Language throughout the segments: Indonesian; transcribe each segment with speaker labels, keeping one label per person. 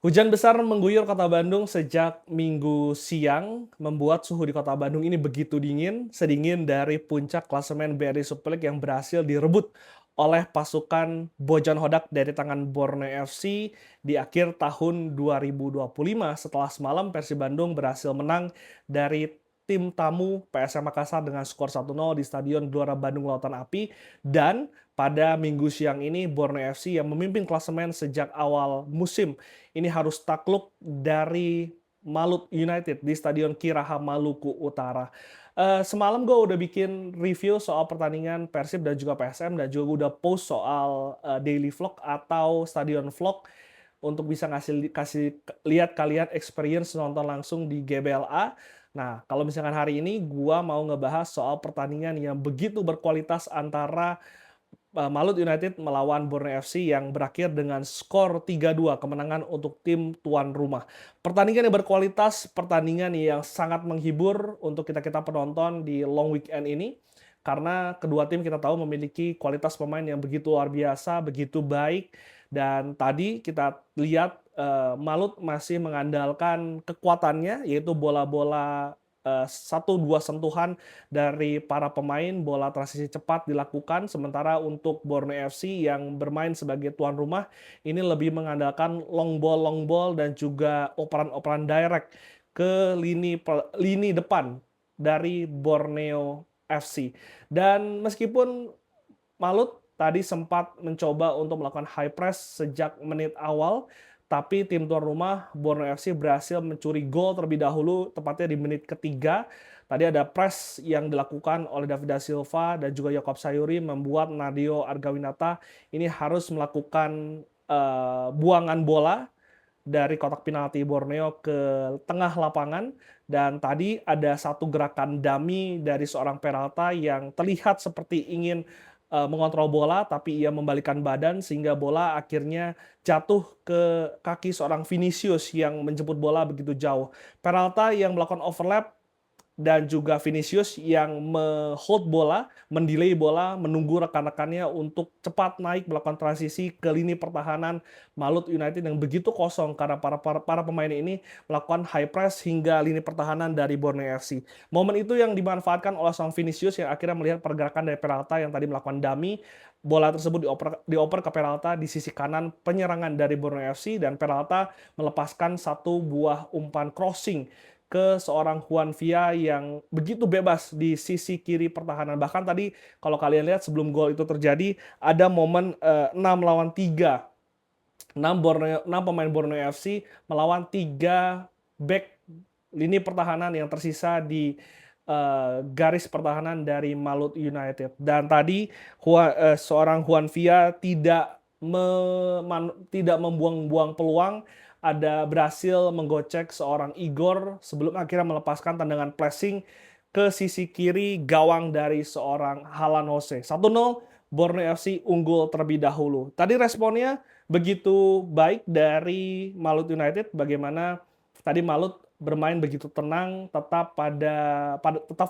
Speaker 1: Hujan besar mengguyur kota Bandung sejak Minggu siang, membuat suhu di kota Bandung ini begitu dingin, sedingin dari puncak klasemen BRI Super League yang berhasil direbut oleh pasukan Bojan Hodak dari tangan Borneo FC di akhir tahun 2025 setelah semalam Persib Bandung berhasil menang dari tim tamu PSM Makassar dengan skor 1-0 di Stadion Gelora Bandung Lautan Api. Dan pada minggu siang ini Borneo FC yang memimpin klasemen sejak awal musim ini harus takluk dari Malut United di Stadion Kiraha Maluku Utara. Semalam gue udah bikin review soal pertandingan Persib dan juga PSM dan juga gue udah post soal daily vlog atau stadion vlog untuk bisa kasih lihat kalian experience nonton langsung di GBLA. Nah, kalau misalkan hari ini gua mau ngebahas soal pertandingan yang begitu berkualitas antara Malut United melawan Borneo FC yang berakhir dengan skor 3-2 kemenangan untuk tim tuan rumah. Pertandingan yang berkualitas, pertandingan yang sangat menghibur untuk kita-kita penonton di long weekend ini. Karena kedua tim kita tahu memiliki kualitas pemain yang begitu luar biasa, begitu baik. Dan tadi kita lihat Malut masih mengandalkan kekuatannya, yaitu bola-bola satu dua sentuhan dari para pemain, bola transisi cepat dilakukan, sementara untuk Borneo FC yang bermain sebagai tuan rumah ini lebih mengandalkan long ball dan juga operan-operan direct ke lini depan dari Borneo FC. Dan meskipun Malut tadi sempat mencoba untuk melakukan high press sejak menit awal, tapi tim tuan rumah Borneo FC berhasil mencuri gol terlebih dahulu, tepatnya di menit ketiga. Tadi ada press yang dilakukan oleh David da Silva dan juga Yakob Sayuri membuat Nadio Argawinata ini harus melakukan buangan bola dari kotak penalti Borneo ke tengah lapangan. Dan tadi ada satu gerakan dummy dari seorang Peralta yang terlihat seperti ingin mengontrol bola, tapi ia membalikan badan sehingga bola akhirnya jatuh ke kaki seorang Vinicius yang menjemput bola begitu jauh. Peralta yang melakukan overlap dan juga Vinicius yang hold bola, mendelay bola, menunggu rekan-rekannya untuk cepat naik melakukan transisi ke lini pertahanan Malut United yang begitu kosong karena para pemain ini melakukan high press hingga lini pertahanan dari Borneo FC. Momen itu yang dimanfaatkan oleh sang Vinicius yang akhirnya melihat pergerakan dari Peralta yang tadi melakukan dummy. Bola tersebut dioper ke Peralta di sisi kanan penyerangan dari Borneo FC dan Peralta melepaskan satu buah umpan crossing ke seorang Juan Villa yang begitu bebas di sisi kiri pertahanan. Bahkan tadi kalau kalian lihat sebelum gol itu terjadi ada momen 6 lawan 3. 6 pemain Borneo FC melawan 3 back lini pertahanan yang tersisa di garis pertahanan dari Malut United. Dan tadi seorang Juan Villa tidak membuang-buang peluang, ada berhasil menggocek seorang Igor sebelum akhirnya melepaskan tendangan pressing ke sisi kiri gawang dari seorang Halan Jose. 1-0 Borneo FC unggul terlebih dahulu. Tadi responnya begitu baik dari Malut United, bagaimana tadi Malut bermain begitu tenang, tetap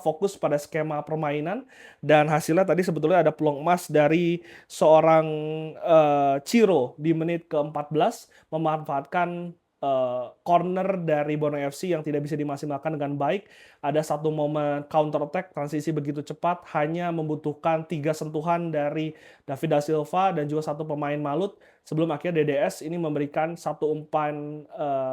Speaker 1: fokus pada skema permainan, dan hasilnya tadi sebetulnya ada peluang emas dari seorang Ciro di menit ke-14 memanfaatkan corner dari Borneo FC yang tidak bisa dimaksimalkan dengan baik. Ada satu momen counter attack transisi begitu cepat, hanya membutuhkan 3 sentuhan dari David da Silva dan juga satu pemain Malut sebelum akhirnya DDS ini memberikan satu umpan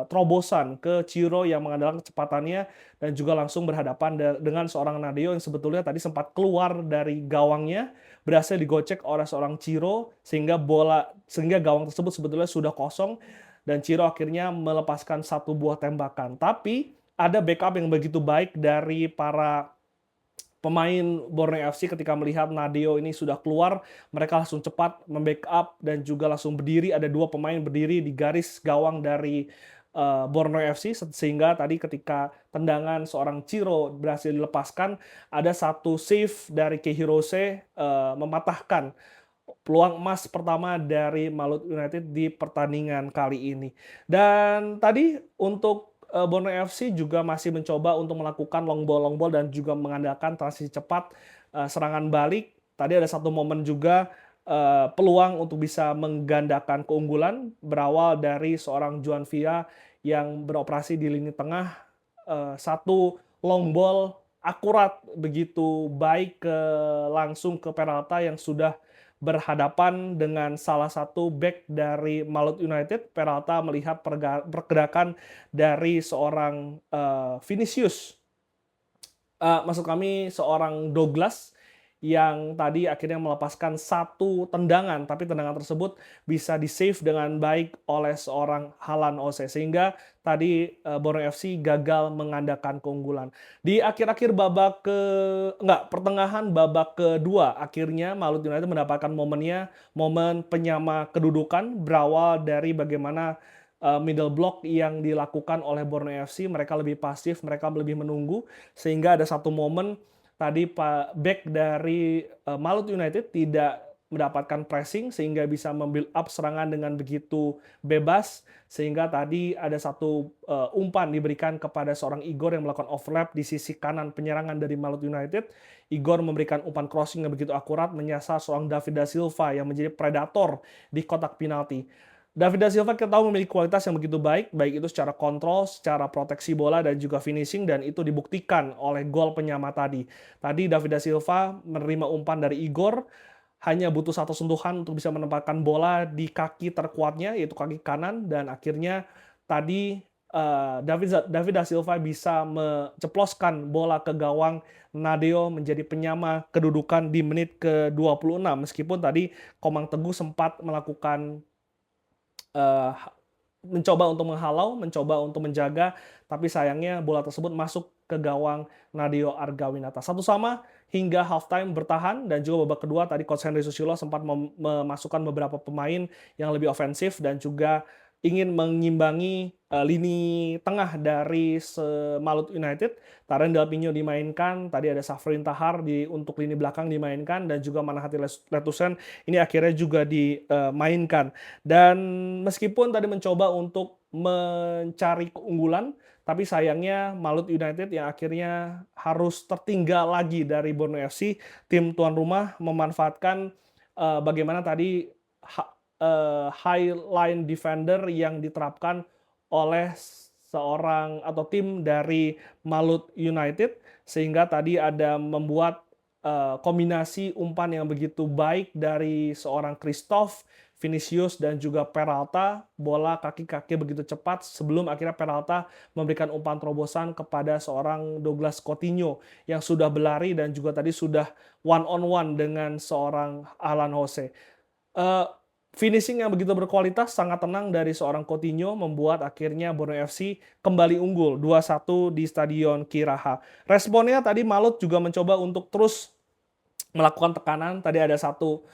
Speaker 1: terobosan ke Ciro yang mengandalkan kecepatannya dan juga langsung berhadapan dengan seorang Nadio yang sebetulnya tadi sempat keluar dari gawangnya, berhasil digocek oleh seorang Ciro sehingga gawang tersebut sebetulnya sudah kosong dan Ciro akhirnya melepaskan satu buah tembakan. Tapi ada backup yang begitu baik dari para pemain Borneo FC ketika melihat Nadio ini sudah keluar, mereka langsung cepat membackup dan juga langsung berdiri. Ada 2 pemain berdiri di garis gawang dari Borneo FC sehingga tadi ketika tendangan seorang Ciro berhasil dilepaskan, ada satu save dari Kehirose mematahkan peluang emas pertama dari Malut United di pertandingan kali ini. Dan tadi untuk Borneo FC juga masih mencoba untuk melakukan long ball dan juga mengandalkan transisi cepat serangan balik. Tadi ada satu momen juga peluang untuk bisa menggandakan keunggulan berawal dari seorang Juan Villa yang beroperasi di lini tengah, satu long ball akurat begitu baik langsung ke Peralta yang sudah berhadapan dengan salah satu bek dari Malut United. Peralta melihat pergerakan dari seorang, Vinicius, maksud kami seorang Douglas yang tadi akhirnya melepaskan satu tendangan, tapi tendangan tersebut bisa di-save dengan baik oleh seorang Halan Ose, sehingga tadi, Borneo FC gagal mengandalkan keunggulan. Di akhir-akhir pertengahan babak kedua, akhirnya Malut United mendapatkan momen penyama kedudukan berawal dari bagaimana middle block yang dilakukan oleh Borneo FC. Mereka lebih pasif, mereka lebih menunggu, sehingga ada satu momen tadi back dari Malut United tidak mendapatkan pressing sehingga bisa membuild up serangan dengan begitu bebas, sehingga tadi ada satu umpan diberikan kepada seorang Igor yang melakukan overlap di sisi kanan penyerangan dari Malut United. Igor memberikan umpan crossing yang begitu akurat menyasar seorang David da Silva yang menjadi predator di kotak penalti. David da Silva kita tahu memiliki kualitas yang begitu baik, baik itu secara kontrol, secara proteksi bola, dan juga finishing, dan itu dibuktikan oleh gol penyama tadi. Tadi David da Silva menerima umpan dari Igor, hanya butuh satu sentuhan untuk bisa menempatkan bola di kaki terkuatnya, yaitu kaki kanan, dan akhirnya tadi David da Silva bisa menceploskan bola ke gawang Nadeo menjadi penyama kedudukan di menit ke-26, meskipun tadi Komang Teguh sempat melakukan mencoba untuk menghalau, mencoba untuk menjaga, tapi sayangnya bola tersebut masuk ke gawang Nadeo Argawinata. 1-1 hingga halftime bertahan, dan juga babak kedua tadi Coach Henry Susilo sempat memasukkan beberapa pemain yang lebih ofensif dan juga ingin mengimbangi lini tengah dari Malut United. Taren Del Pino dimainkan, tadi ada Safrin Tahar untuk lini belakang dimainkan, dan juga Manahati Letusen ini akhirnya juga dimainkan. Dan meskipun tadi mencoba untuk mencari keunggulan, tapi sayangnya Malut United yang akhirnya harus tertinggal lagi dari Borneo FC, tim tuan rumah memanfaatkan bagaimana tadi high line defender yang diterapkan oleh seorang atau tim dari Malut United, sehingga tadi ada membuat kombinasi umpan yang begitu baik dari seorang Christoph, Vinicius, dan juga Peralta. Bola kaki-kaki begitu cepat sebelum akhirnya Peralta memberikan umpan terobosan kepada seorang Douglas Coutinho yang sudah berlari dan juga tadi sudah one on one dengan seorang Alan Jose. Finishing yang begitu berkualitas, sangat tenang dari seorang Coutinho membuat akhirnya Borneo FC kembali unggul 2-1 di Stadion Kiraha. Responnya tadi Malut juga mencoba untuk terus melakukan tekanan. Tadi ada satu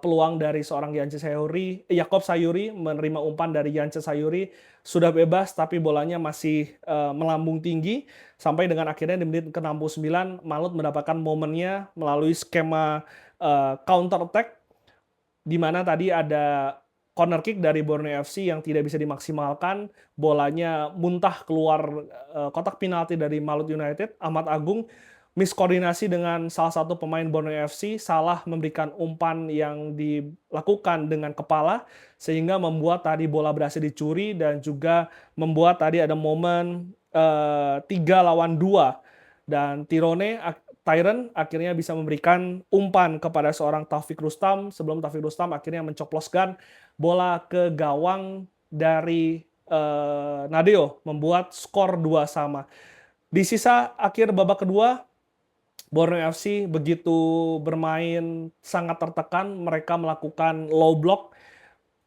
Speaker 1: peluang dari seorang Yacob Sayuri menerima umpan dari Yance Sayuri, sudah bebas tapi bolanya masih melambung tinggi, sampai dengan akhirnya di menit ke-69 Malut mendapatkan momennya melalui skema counter attack, di mana tadi ada corner kick dari Borneo FC yang tidak bisa dimaksimalkan, bolanya muntah keluar kotak penalti dari Malut United. Ahmad Agung miskoordinasi dengan salah satu pemain Borneo FC, salah memberikan umpan yang dilakukan dengan kepala, sehingga membuat tadi bola berhasil dicuri, dan juga membuat tadi ada momen 3 lawan 2, dan Tyron akhirnya bisa memberikan umpan kepada seorang Taufik Rustam sebelum Taufik Rustam akhirnya mencoploskan bola ke gawang dari Nadeo, membuat skor 2-2. Di sisa akhir babak kedua, Borneo FC begitu bermain sangat tertekan, mereka melakukan low block,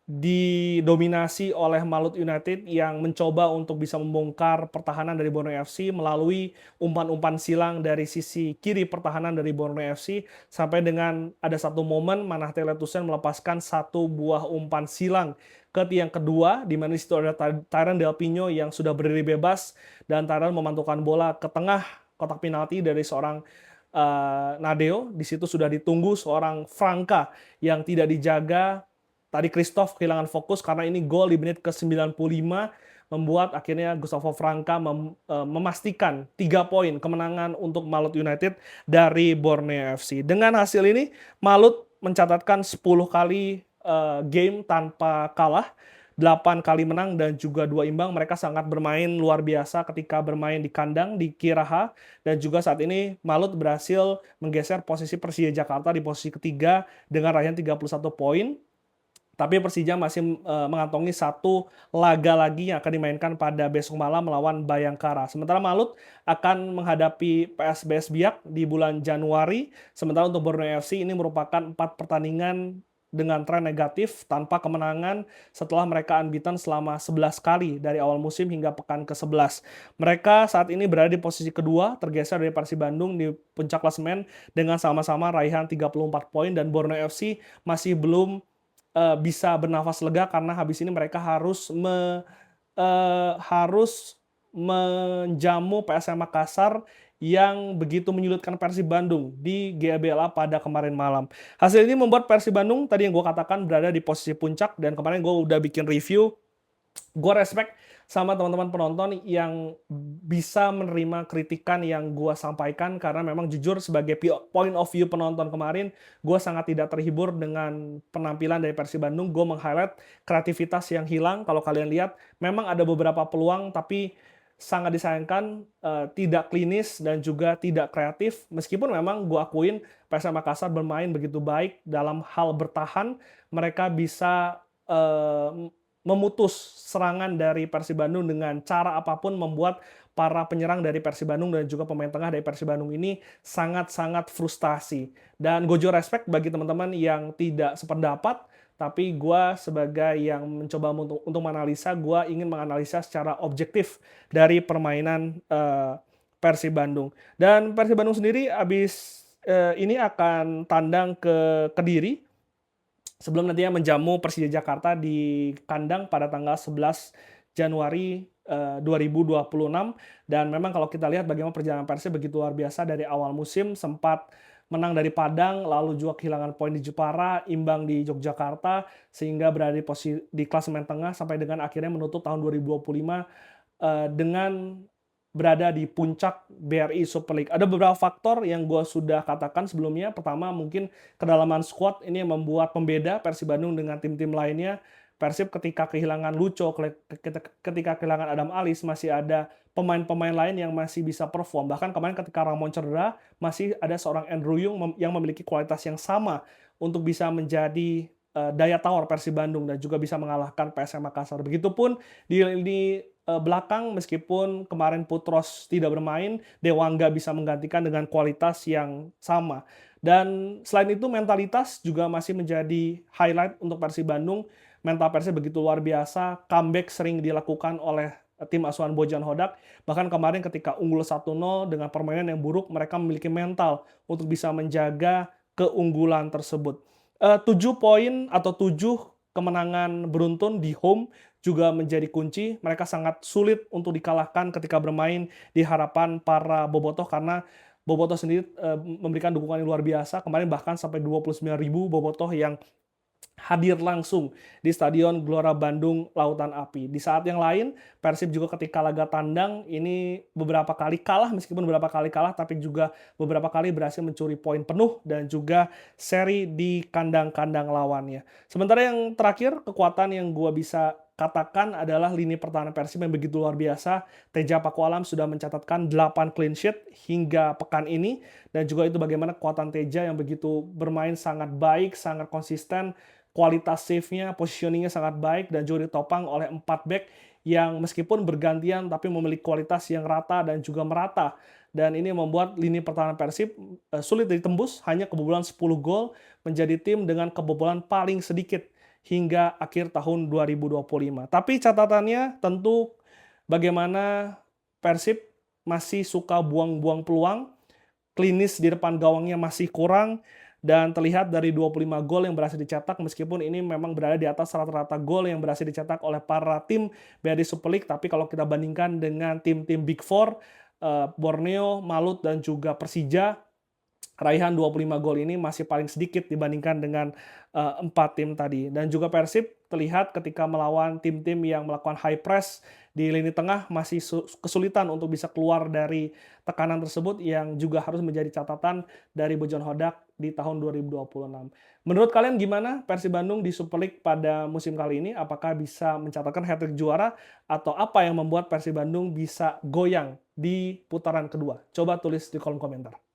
Speaker 1: didominasi oleh Malut United yang mencoba untuk bisa membongkar pertahanan dari Borneo FC melalui umpan-umpan silang dari sisi kiri pertahanan dari Borneo FC, sampai dengan ada satu momen Manahati Letusen melepaskan satu buah umpan silang ke tiang kedua, di mana situ ada Tyrone Del Pino yang sudah berdiri bebas, dan Tyrone memantulkan bola ke tengah kotak penalti dari seorang Nadeo. Di situ sudah ditunggu seorang Franca yang tidak dijaga. Tadi Christoph kehilangan fokus karena ini gol di menit ke-95, membuat akhirnya Gustavo Franca memastikan 3 poin kemenangan untuk Malut United dari Borneo FC. Dengan hasil ini, Malut mencatatkan 10 kali game tanpa kalah, 8 kali menang dan juga 2 imbang. Mereka sangat bermain luar biasa ketika bermain di kandang di Kiraha, dan juga saat ini Malut berhasil menggeser posisi Persija Jakarta di posisi ketiga dengan raihan 31 poin. Tapi Persija masih mengantongi satu laga lagi yang akan dimainkan pada besok malam melawan Bayangkara. Sementara Malut akan menghadapi PSBS Biak di bulan Januari. Sementara untuk Borneo FC ini merupakan 4 pertandingan dengan tren negatif tanpa kemenangan setelah mereka unbeaten selama 11 kali dari awal musim hingga pekan ke-11. Mereka saat ini berada di posisi kedua, tergeser dari Persib Bandung di puncak klasemen dengan sama-sama raihan 34 poin, dan Borneo FC masih belum bisa bernafas lega karena habis ini mereka harus menjamu PSM Makassar yang begitu menyulitkan Persib Bandung di GBLA pada kemarin malam. Hasil ini membuat Persib Bandung tadi yang gue katakan berada di posisi puncak, dan kemarin gue udah bikin review. Gue respect sama teman-teman penonton yang bisa menerima kritikan yang gue sampaikan, karena memang jujur sebagai point of view penonton kemarin, gue sangat tidak terhibur dengan penampilan dari Persib Bandung. Gue meng-highlight kreativitas yang hilang. Kalau kalian lihat, memang ada beberapa peluang, tapi sangat disayangkan tidak klinis dan juga tidak kreatif. Meskipun memang gue akuin PSM Makassar bermain begitu baik dalam hal bertahan, mereka bisa memutus serangan dari Persib Bandung dengan cara apapun, membuat para penyerang dari Persib Bandung dan juga pemain tengah dari Persib Bandung ini sangat-sangat frustasi. Dan gojo respect bagi teman-teman yang tidak sependapat, tapi gue sebagai yang mencoba untuk menganalisa, gue ingin menganalisa secara objektif dari permainan Persib Bandung. Dan Persib Bandung sendiri abis ini akan tandang ke Kediri sebelum nantinya menjamu Persija Jakarta di kandang pada tanggal 11 Januari 2026. Dan memang kalau kita lihat bagaimana perjalanan Persib begitu luar biasa dari awal musim, sempat menang dari Padang, lalu juga kehilangan poin di Jepara, imbang di Yogyakarta, sehingga berada di posisi di klasemen tengah sampai dengan akhirnya menutup tahun 2025 dengan berada di puncak BRI Super League. Ada beberapa faktor yang gue sudah katakan sebelumnya. Pertama, mungkin kedalaman squad ini yang membuat pembeda Persib Bandung dengan tim-tim lainnya. Persib ketika kehilangan Lucho, ketika kehilangan Adam Alis, masih ada pemain-pemain lain yang masih bisa perform. Bahkan kemarin ketika Ramon cedera, masih ada seorang Andrew Yung yang memiliki kualitas yang sama untuk bisa menjadi daya tawar Persib Bandung dan juga bisa mengalahkan PSM Makassar. Begitupun di belakang, meskipun kemarin Putros tidak bermain, Dewangga bisa menggantikan dengan kualitas yang sama. Dan selain itu mentalitas juga masih menjadi highlight untuk Persib Bandung. Mental Persib begitu luar biasa, comeback sering dilakukan oleh tim asuhan Bojan Hodak. Bahkan kemarin ketika unggul 1-0 dengan permainan yang buruk, mereka memiliki mental untuk bisa menjaga keunggulan tersebut. 7 poin atau 7 kemenangan beruntun di home juga menjadi kunci. Mereka sangat sulit untuk dikalahkan ketika bermain di harapan para bobotoh, karena bobotoh sendiri memberikan dukungan yang luar biasa. Kemarin bahkan sampai 29.000 bobotoh yang hadir langsung di Stadion Gelora Bandung Lautan Api. Di saat yang lain, Persib juga ketika laga tandang ini beberapa kali kalah, meskipun beberapa kali kalah, tapi juga beberapa kali berhasil mencuri poin penuh dan juga seri di kandang-kandang lawannya. Sementara yang terakhir, kekuatan yang gue bisa katakan adalah lini pertahanan Persib yang begitu luar biasa. Teja Pakualam sudah mencatatkan 8 clean sheet hingga pekan ini, dan juga itu bagaimana kekuatan Teja yang begitu bermain sangat baik, sangat konsisten, kualitas save-nya, positioning-nya sangat baik, dan juga ditopang oleh 4 back yang meskipun bergantian tapi memiliki kualitas yang rata dan juga merata. Dan ini membuat lini pertahanan Persib sulit ditembus, hanya kebobolan 10 gol, menjadi tim dengan kebobolan paling sedikit hingga akhir tahun 2025. Tapi catatannya tentu bagaimana Persib masih suka buang-buang peluang, klinis di depan gawangnya masih kurang, dan terlihat dari 25 gol yang berhasil dicetak, meskipun ini memang berada di atas rata-rata gol yang berhasil dicetak oleh para tim BRI Super League, tapi kalau kita bandingkan dengan tim-tim Big Four, Borneo, Malut, dan juga Persija, raihan 25 gol ini masih paling sedikit dibandingkan dengan 4 tim tadi. Dan juga Persib terlihat ketika melawan tim-tim yang melakukan high press di lini tengah masih kesulitan untuk bisa keluar dari tekanan tersebut yang juga harus menjadi catatan dari Bojon Hodak di tahun 2026. Menurut kalian gimana Persib Bandung di Super League pada musim kali ini? Apakah bisa mencatatkan hat-trick juara atau apa yang membuat Persib Bandung bisa goyang di putaran kedua? Coba tulis di kolom komentar.